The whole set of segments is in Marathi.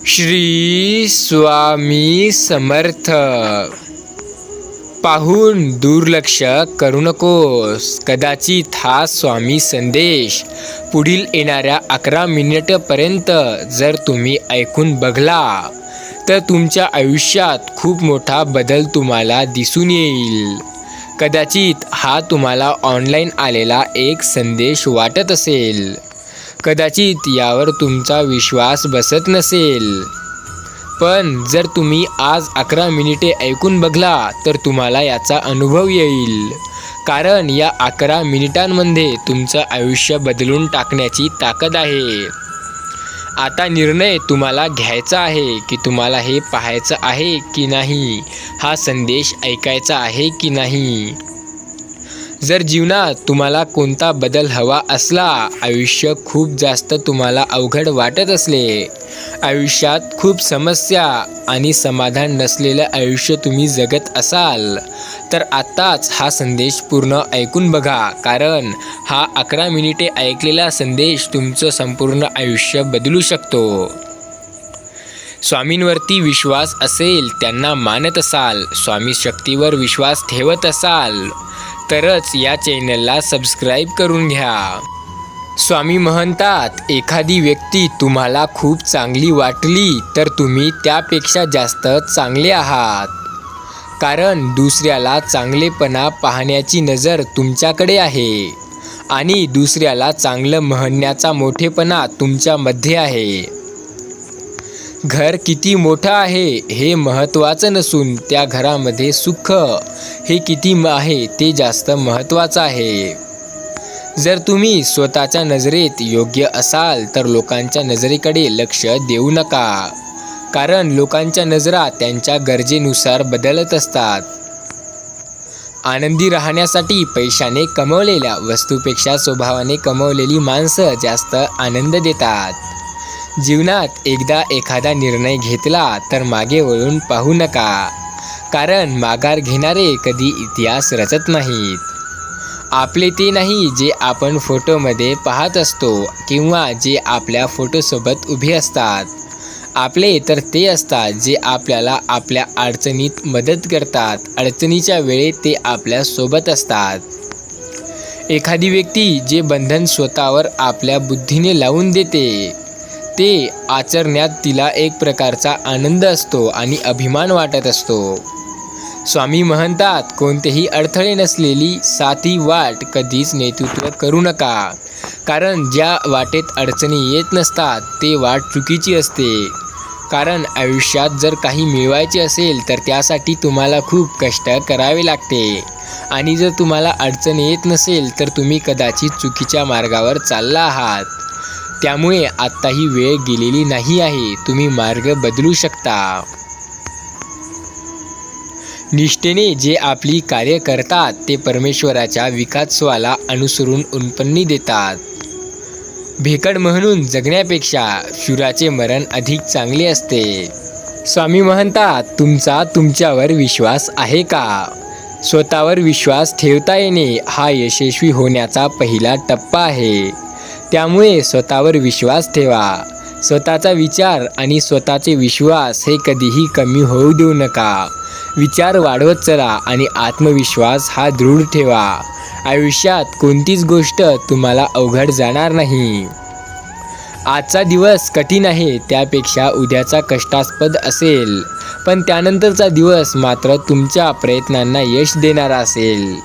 श्री स्वामी समर्थ. पाहून दुर्लक्ष करू नकोस. कदाचित हा स्वामी संदेश पुढील येणाऱ्या 11 मिनिटपर्यंत जर तुम्ही ऐकून बघला तर तुमच्या आयुष्यात खूप मोठा बदल तुम्हाला दिसून येईल. कदाचित हा तुम्हाला ऑनलाईन आलेला एक संदेश वाटत असेल. कदाचित यावर तुमचा विश्वास बसत नसेल. पण जर तुम्ही आज 11 मिनिटे ऐकून बघला तर तुम्हाला याचा अनुभव येईल. कारण या 11 मिनिटांमध्ये तुमचं आयुष्य बदलून टाकण्याची ताकद आहे. आता निर्णय तुम्हाला घ्यायचा आहे की तुम्हाला हे पाहायचं आहे की नाही, हा संदेश ऐकायचा आहे की नाही. जर जीवनात तुम्हाला कोणता बदल हवा असला, आयुष्य खूप जास्त तुम्हाला अवघड वाटत असले, आयुष्यात खूप समस्या आणि समाधान नसलेलं आयुष्य तुम्ही जगत असाल तर आत्ताच हा संदेश पूर्ण ऐकून बघा. कारण हा 11 मिनिटे ऐकलेला संदेश तुमचं संपूर्ण आयुष्य बदलू शकतो. स्वामींवरती विश्वास असेल, त्यांना मानत असाल, स्वामी शक्तीवर विश्वास ठेवत असाल तरच या चॅनलला सबस्क्राईब करून घ्या. स्वामी म्हणतात, एखादी व्यक्ती तुम्हाला खूप चांगली वाटली तर तुम्ही त्यापेक्षा जास्त चांगले आहात. कारण दुसऱ्याला चांगलेपणा पाहण्याची नजर तुमच्याकडे आहे आणि दुसऱ्याला चांगलं म्हणण्याचा मोठेपणा तुमच्यामध्ये आहे. घर किती मोठं आहे हे महत्त्वाचं नसून त्या घरामध्ये सुख हे किती आहे ते जास्त महत्त्वाचं आहे. जर तुम्ही स्वतःच्या नजरेत योग्य असाल तर लोकांच्या नजरेकडे लक्ष देऊ नका. कारण लोकांच्या नजरा त्यांच्या गरजेनुसार बदलत असतात. आनंदी राहण्यासाठी पैशाने कमवलेल्या वस्तूपेक्षा स्वभावाने कमवलेली माणसं जास्त आनंद देतात. जीवनात एकदा एखादा निर्णय घेतला तर मागे वळून पाहू नका. कारण माघार घेणारे कधी इतिहास रचत नाहीत. आपले ते नाही जे आपण फोटोमध्ये पाहत असतो किंवा जे आपल्या फोटोसोबत उभे असतात. आपले तर ते असतात जे आपल्याला आपल्या अडचणीत मदत करतात. अडचणीच्या वेळी ते आपल्या सोबत असतात. एखादी व्यक्ती जे बंधन स्वतःवर आपल्या बुद्धीने लावून देते ते आचरण्यात तिला एक प्रकारचा आनंद असतो आणि अभिमान वाटत असतो. स्वामी म्हणतात, कोणतेही अडथळे नसलेली साधी वाट कधीच नेतृत्व करू नका. कारण ज्या वाटेत अडचणी येत नसतात ते वाट चुकीची असते. कारण आयुष्यात जर काही मिळवायचे असेल तर त्यासाठी तुम्हाला खूप कष्ट करावे लागते. आणि जर तुम्हाला अडचण येत नसेल तर तुम्ही कदाचित चुकीच्या मार्गावर चालला आहात. त्यामुळे आत्ता ही वेळ गेलेली नाही आहे. तुम्ही मार्ग बदलू शकता. निष्ठेने जे आपली कार्य करतात ते परमेश्वराच्या विकासवाला अनुसरून उत्पन्न देतात. भेकड म्हणून जगण्यापेक्षा शूराचे मरण अधिक चांगले असते. स्वामी म्हणतात, तुमचा तुमच्यावर विश्वास आहे का? स्वतःवर विश्वास ठेवता येणे हा यशस्वी होण्याचा पहिला टप्पा आहे. त्यामुळे स्वतःवर विश्वास ठेवा. स्वतःचा विचार आणि स्वतःचे विश्वास हे कधीही कमी होऊ देऊ नका. विचार वाढवत चला आणि आत्मविश्वास हा दृढ ठेवा. आयुष्यात कोणतीच गोष्ट तुम्हाला अवघड जाणार नाही. आजचा दिवस कठीण आहे त्यापेक्षा उद्याचा कष्टास्पद असेल, पण त्यानंतरचा दिवस मात्र तुमच्या प्रयत्नांना यश देणारा असेल.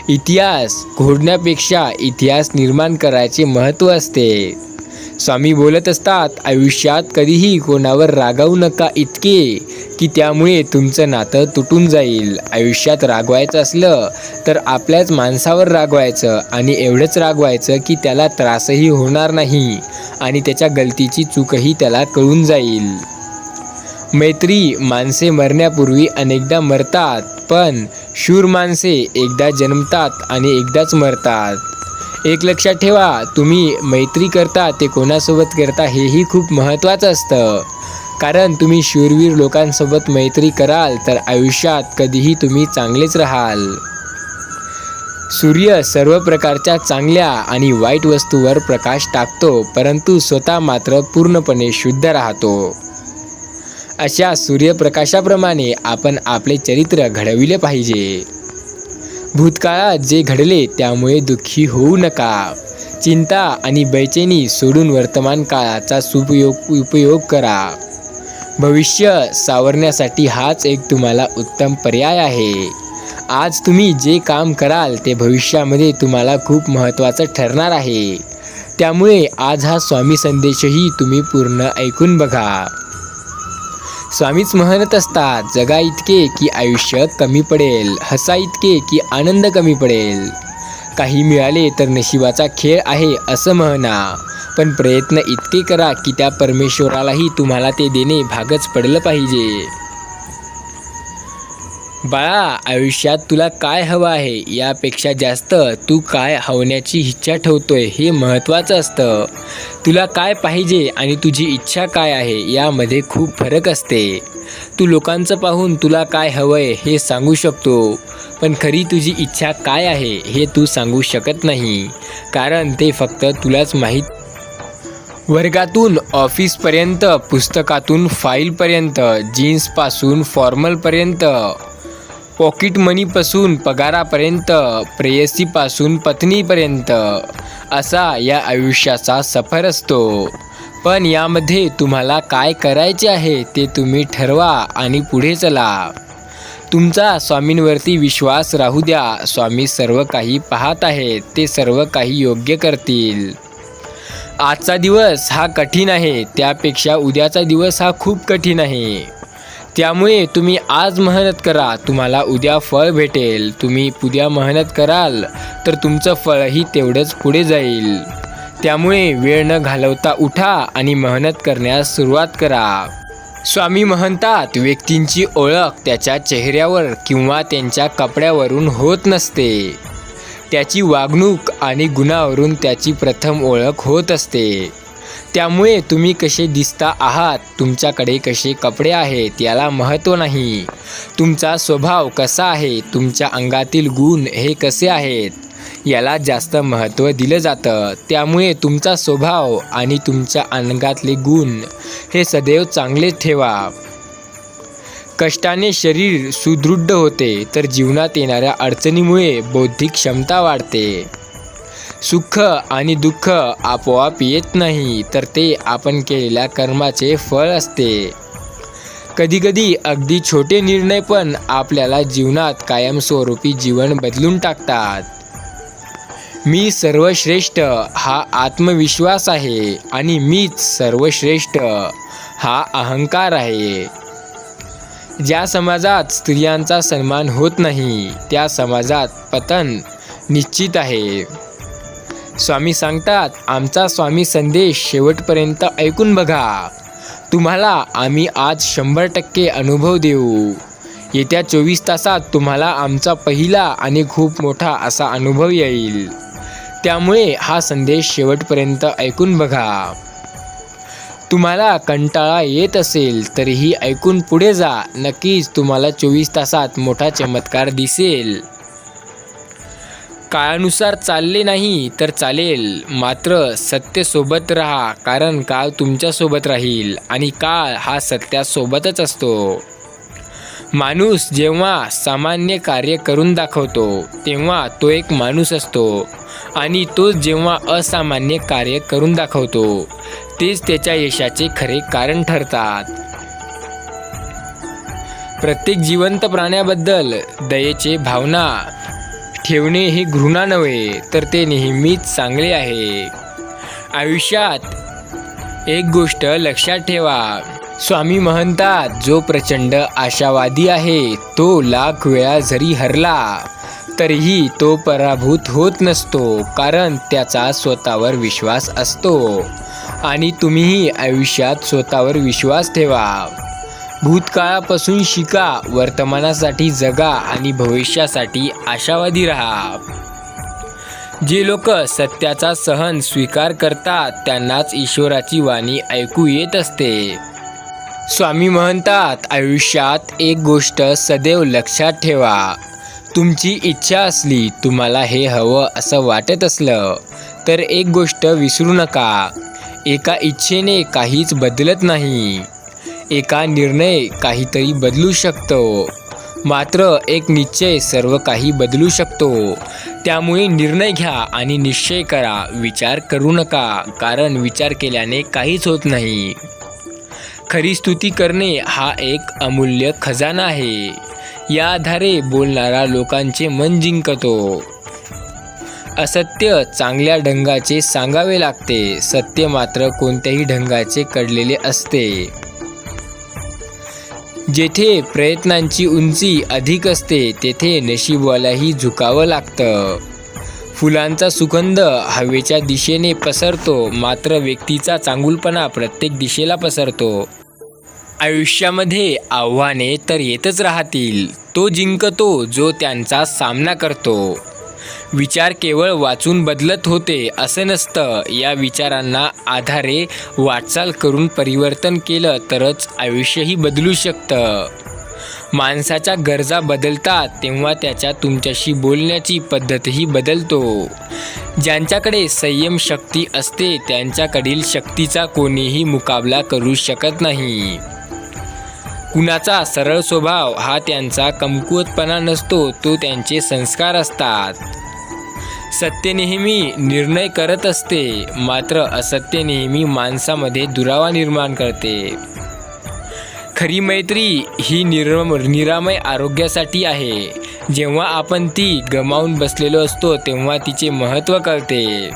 इतिहास घडण्यापेक्षा इतिहास निर्माण करायचे महत्त्व असते. स्वामी बोलत असतात, आयुष्यात कधीही कोणावर रागावू नका इतके की त्यामुळे तुमचं नातं तुटून जाईल. आयुष्यात रागवायचं असलं तर आपल्याच माणसावर रागवायचं आणि एवढंच रागवायचं की त्याला त्रासही होणार नाही आणि त्याच्या गलतीची चूकही त्याला कळून जाईल. मैत्री माणसे मरण्यापूर्वी अनेकदा मरतात, पण शूर माणसे एकदा जन्मतात आणि एकदाच मरतात. एक लक्षात ठेवा, तुम्ही मैत्री करता ते कोणासोबत करता हेही खूप महत्त्वाचं असतं. कारण तुम्ही शूरवीर लोकांसोबत मैत्री कराल तर आयुष्यात कधीही तुम्ही चांगलेच राहाल. सूर्य सर्व प्रकारच्या चांगल्या आणि वाईट वस्तूवर प्रकाश टाकतो, परंतु स्वतः मात्र पूर्णपणे शुद्ध राहतो. अशा सूर्यप्रकाशाप्रमाणे आपण आपले चरित्र घडविले पाहिजे. भूतकाळात जे घडले त्यामुळे दुःखी होऊ नका. चिंता आणि बेचैनी सोडून वर्तमान काळाचा उपयोग करा. भविष्य सावरण्यासाठी हाच एक तुम्हाला उत्तम पर्याय आहे. आज तुम्ही जे काम कराल ते भविष्यामध्ये तुम्हाला खूप महत्त्वाचं ठरणार आहे. त्यामुळे आज हा स्वामी संदेशही तुम्ही पूर्ण ऐकून बघा. स्वामीच म्हणत असतात, जगा इतके की आयुष्य कमी पडेल, हसा इतके की आनंद कमी पडेल. काही मिळाले तर नशिबाचा खेळ आहे असं म्हणा, पण प्रयत्न इतके करा की त्या परमेश्वरालाही तुम्हाला ते देणे भागच पडलं पाहिजे. बाळा, आयुष्यात तुला काय हवं आहे यापेक्षा जास्त तू काय होण्याची इच्छा ठेवतोय हे महत्त्वाचं असतं. तुला काय पाहिजे आणि तुझी इच्छा काय आहे यामध्ये खूप फरक असते. तू लोकांचं पाहून तुला काय हवंय हे सांगू शकतो, पण खरी तुझी इच्छा काय आहे हे तू सांगू शकत नाही, कारण ते फक्त तुलाच माहीत. वर्गातून ऑफिसपर्यंत, पुस्तकातून फाईलपर्यंत, जीन्सपासून फॉर्मलपर्यंत, पॉकेट मनीपासून पगारापर्यंत, प्रेयसीपासून पत्नीपर्यंत, असा या आयुष्याचा सफर असतो. पण यामध्ये तुम्हाला काय करायचे आहे ते तुम्ही ठरवा आणि पुढे चला. तुमचा स्वामींवरती विश्वास राहू द्या. स्वामी सर्व काही पाहत आहेत, ते सर्व काही योग्य करतील. आजचा दिवस हा कठीण आहे, त्यापेक्षा उद्याचा दिवस हा खूप कठीण आहे. त्यामुळे तुम्ही आज मेहनत करा, तुम्हाला उद्या फळ भेटेल. तुम्ही उद्या मेहनत कराल तर तुमचं फळही तेवढंच पुढे जाईल. त्यामुळे वेळ न घालवता उठा आणि मेहनत करण्यास सुरुवात करा. स्वामी म्हणतात, व्यक्तींची ओळख त्याच्या चेहऱ्यावर किंवा त्यांच्या कपड्यावरून होत नसते, त्याची वागणूक आणि गुणावरून त्याची प्रथम ओळख होत असते. त्यामुळे तुम्ही कसे दिसता आहात, तुमच्याकडे कसे कपडे आहेत याला महत्त्व नाही. तुमचा स्वभाव कसा आहे, तुमच्या अंगातील गुण हे कसे आहेत याला जास्त महत्त्व दिलं जातं. त्यामुळे तुमचा स्वभाव आणि तुमच्या अंगातले गुण हे सदैव चांगले ठेवा. कष्टाने शरीर सुदृढ होते, तर जीवनात येणाऱ्या अडचणीमुळे बौद्धिक क्षमता वाढते. सुख आणि दुःख आपोआप येत नाही, तर ते आपण केलेल्या कर्माचे फळ असते. कधीकधी अगदी छोटे निर्णय पण आपल्याला जीवनात कायमस्वरूपी जीवन बदलून टाकतात. मी सर्वश्रेष्ठ हा आत्मविश्वास आहे आणि मीच सर्वश्रेष्ठ हा अहंकार आहे. ज्या समाजात स्त्रियांचा सन्मान होत नाही त्या समाजात पतन निश्चित आहे. स्वामी सांगतात, आमचा स्वामी संदेश शेवटपर्यंत ऐकून बघा. तुम्हाला आम्ही आज 100% अनुभव देऊ. येत्या 24 तासात तुम्हाला आमचा पहिला आणि खूप मोठा असा अनुभव येईल. त्यामुळे हा संदेश शेवटपर्यंत ऐकून बघा. तुम्हाला कंटाळा येत असेल तरीही ऐकून पुढे जा. नक्कीच तुम्हाला 24 तासात मोठा चमत्कार दिसेल. काळानुसार चालले नाही तर चालेल, मात्र सत्य सोबत राहा, कारण काळ तुमच्यासोबत राहील आणि काळ हा सत्यासोबतच असतो. माणूस जेव्हा सामान्य कार्य करून दाखवतो तेव्हा तो एक माणूस असतो, आणि तो जेव्हा असामान्य कार्य करून दाखवतो तेच त्याच्या यशाचे खरे कारण ठरतात. प्रत्येक जिवंत प्राण्याबद्दल दयेची भावना ठेवणे हे घृणा नव्हे, तर ते नेहमीच चांगले आहे. आयुष्यात एक गोष्ट लक्षात ठेवा. स्वामी म्हणतात, जो प्रचंड आशावादी आहे तो लाख वेळा जरी हरला तरीही तो पराभूत होत नसतो, कारण त्याचा स्वतःवर विश्वास असतो. आणि तुम्हीही आयुष्यात स्वतःवर विश्वास ठेवा. भूतकाळापासून शिका, वर्तमानासाठी जगा आणि भविष्यासाठी आशावादी राहा. जे लोक सत्याचा सहन स्वीकार करतात त्यांनाच ईश्वराची वाणी ऐकू येत असते. स्वामी म्हणतात, आयुष्यात एक गोष्ट सदैव लक्षात ठेवा. तुमची इच्छा असली, तुम्हाला हे हवं असं वाटत असलं तर एक गोष्ट विसरू नका. एका इच्छेने काहीच बदलत नाही. एका निर्णय काहीतरी बदलू शकतो, मात्र एक निश्चय सर्व काही बदलू शकतो. त्यामुळे निर्णय घ्या आणि निश्चय करा. विचार करू नका, कारण विचार केल्याने काहीच होत नाही. खरी स्तुती करणे हा एक अमूल्य खजाना आहे. या आधारे बोलणारा लोकांचे मन जिंकतो. असत्य चांगल्या ढंगाचे सांगावे लागते, सत्य मात्र कोणत्याही ढंगाचे कळलेले असते. जेथे प्रयत्नांची उंची अधिक असते तेथे नशीबवाल्याही झुकावं लागतं. फुलांचा सुगंध हवेच्या दिशेने पसरतो, मात्र व्यक्तीचा चांगुलपणा प्रत्येक दिशेला पसरतो. आयुष्यामध्ये आव्हाने तर येतच राहतील. तो जिंकतो जो त्यांचा सामना करतो. विचार केवळ वाचून बदलत होते असं नसतं. या विचारांना आधारे वाटचाल करून परिवर्तन केलं तरच आयुष्यही बदलू शकतं. माणसाच्या गरजा बदलतात तेव्हा त्याच्या तुमच्याशी बोलण्याची पद्धतही बदलतो. ज्यांच्याकडे संयम शक्ती असते त्यांच्याकडील शक्तीचा कोणीही मुकाबला करू शकत नाही. कुणाचा सरळ स्वभाव हा त्यांचा कमकुवतपणा नसतो, तो त्यांचे संस्कार असतात. सत्य नेहमी निर्णय करत असते, मात्र असत्य नेहमी माणसामध्ये दुरावा निर्माण करते. खरी मैत्री ही निरामय आरोग्यासाठी आहे. जेव्हा आपण ती गमावून बसलेलो असतो तेव्हा तिचे महत्त्व कळते.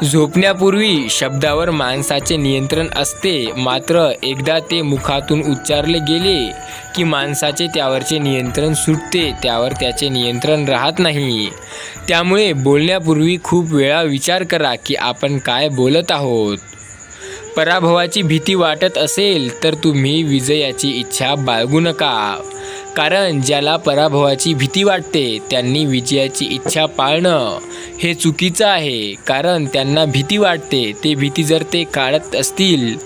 झोपण्यापूर्वी शब्दावर माणसाचे नियंत्रण असते, मात्र एकदा ते मुखातून उच्चारले गेले की माणसाचे त्यावरचे नियंत्रण सुटते, त्यावर त्याचे नियंत्रण राहत नाही. त्यामुळे बोलण्यापूर्वी खूप वेळा विचार करा की आपण काय बोलत आहोत. पराभवाची भीती वाटत असेल तर तुम्ही विजयाची इच्छा बाळगू नका, कारण ज्याला पराभवाची भीती वाटते त्यांनी विजयाची इच्छा पाळणं हे चुकीचं आहे. कारण त्यांना भीती वाटते, ते भीती जर ते काढत असतील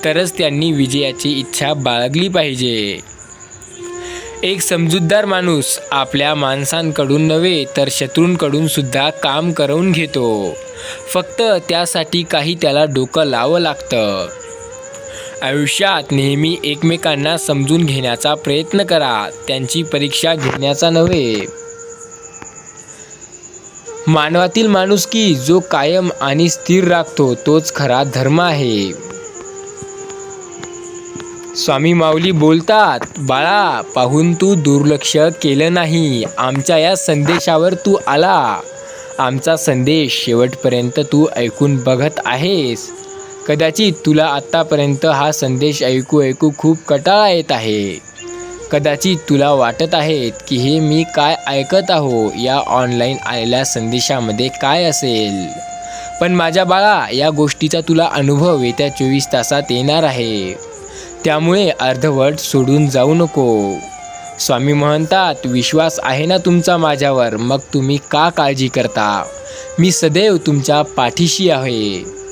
तरच त्यांनी विजयाची इच्छा बाळगली पाहिजे. एक समजूतदार माणूस आपल्या माणसांकडून नव्हे तर शत्रूंकडून सुद्धा काम करवून घेतो. फक्त त्यासाठी काही त्याला डोकं लावावं लागतं. आयुष्यात नेहमी एकमेकांना समजून घेण्याचा प्रयत्न करा, त्यांची परीक्षा घेण्याचा नव्हे. मानवातील माणुसकी जो कायम आणि स्थिर राखतो तोच खरा धर्म आहे. स्वामी माऊली बोलतात, बाळा, पाहून तू दुर्लक्ष केलं नाही. आमच्या या संदेशावर तू आला. आमचा संदेश शेवटपर्यंत तू ऐकून बघत आहेस. कदाचित तुला आत्तापर्यंत हा संदेश ऐकू खूप कंटाळा येत आहे. कदाचित तुला वाटत आहे की हे मी काय ऐकत आहो, या ऑनलाईन आलेल्या संदेशामध्ये काय असेल. पण माझ्या बाळा, या गोष्टीचा तुला अनुभव येत्या 24 तासात येणार आहे. त्यामुळे अर्धवट सोडून जाऊ नको. स्वामी म्हणतात, विश्वास आहे ना तुमचा माझ्यावर, मग तुम्ही का काळजी करता. मी सदैव तुमच्या पाठीशी आहे.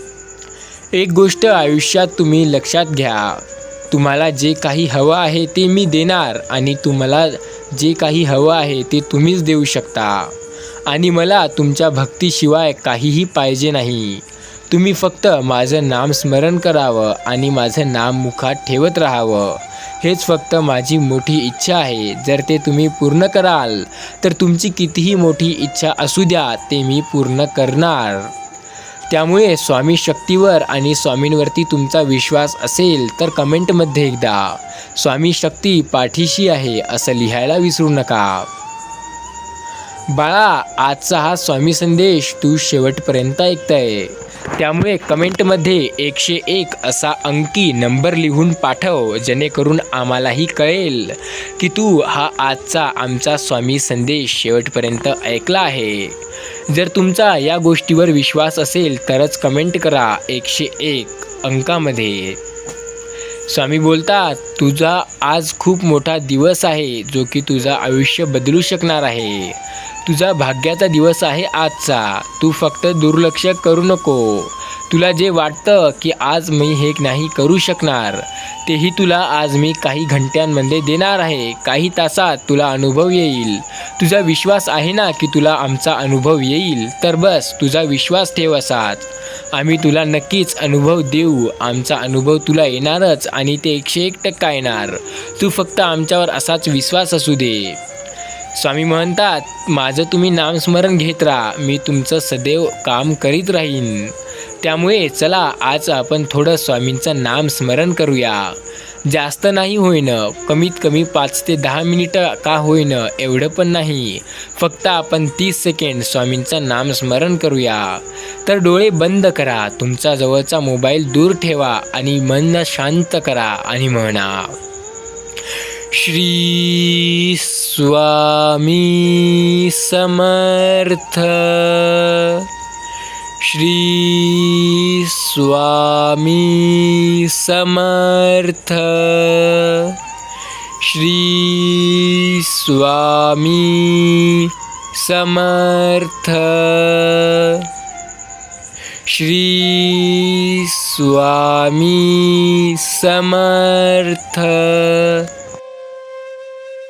एक गोष्ट आयुष्यात तुम्ही लक्षात घ्या, तुम्हाला जे काही हवं आहे ते मी देणार आणि तुम्हाला जे काही हवं आहे ते तुम्हीच देऊ शकता. आणि मला तुमच्या भक्तीशिवाय काहीही पाहिजे नाही. तुम्ही फक्त माझं नाम स्मरण करावं आणि माझं नाम मुखात ठेवत राहावं. हेच फक्त माझी मोठी इच्छा आहे. जर ते तुम्ही पूर्ण कराल तर तुमची कितीही मोठी इच्छा असू द्या, ते मी पूर्ण करणार. त्यामुळे स्वामी शक्तीवर आणि स्वामींवरती तुमचा विश्वास असेल तर कमेंटमध्ये एकदा स्वामी शक्ती पाठीशी आहे असं लिहायला विसरू नका. बाळा, आजचा हा स्वामी संदेश तू शेवटपर्यंत ऐकतंय, त्यामुळे कमेंटमध्ये 101 असा अंकी नंबर लिहून पाठव, जेणेकरून आम्हालाही कळेल की तू हा आजचा आमचा स्वामी संदेश शेवटपर्यंत ऐकला आहे. जर तुमचा या गोष्टीवर विश्वास असेल तरच कमेंट करा 101 अंकामध्ये. स्वामी बोलतात, तुझा आज खूप मोठा दिवस आहे, जो की तुझं आयुष्य बदलू शकणार आहे. तुझा भाग्याचा दिवस आहे आजचा. तू फक्त दुर्लक्ष करू नको. तुला जे वाटतं की आज मी हे नाही करू शकणार, तेही तुला आज मी काही घंट्यांमध्ये देणार आहे. काही तासात तुला अनुभव येईल. तुझा विश्वास आहे ना की तुला आमचा अनुभव येईल? तर बस तुझा विश्वास ठेव असाच. आम्ही तुला नक्कीच अनुभव देऊ. आमचा अनुभव तुला येणारच आणि ते 101% येणार. तू फक्त आमच्यावर असाच विश्वास असू दे. स्वामी म्हणतात, माझं तुम्ही नामस्मरण घेत राहा. मी तुमचं सदैव काम करीत राहीन. त्यामुळे चला आज आपण थोडं स्वामींचं नामस्मरण करूया. जास्त नाही होईनं, कमीत कमी 5 ते 10 मिनिटं का होईनं, एवढं पण नाही. फक्त आपण 30 सेकंड स्वामींचं नामस्मरण करूया. तर डोळे बंद करा, तुमचा जवळचा मोबाईल दूर ठेवा आणि मन शांत करा आणि म्हणा, श्री स्वामी समर्थ. श्री स्वामी समर्थ. श्री स्वामी समर्थ. श्री स्वामी समर्थ.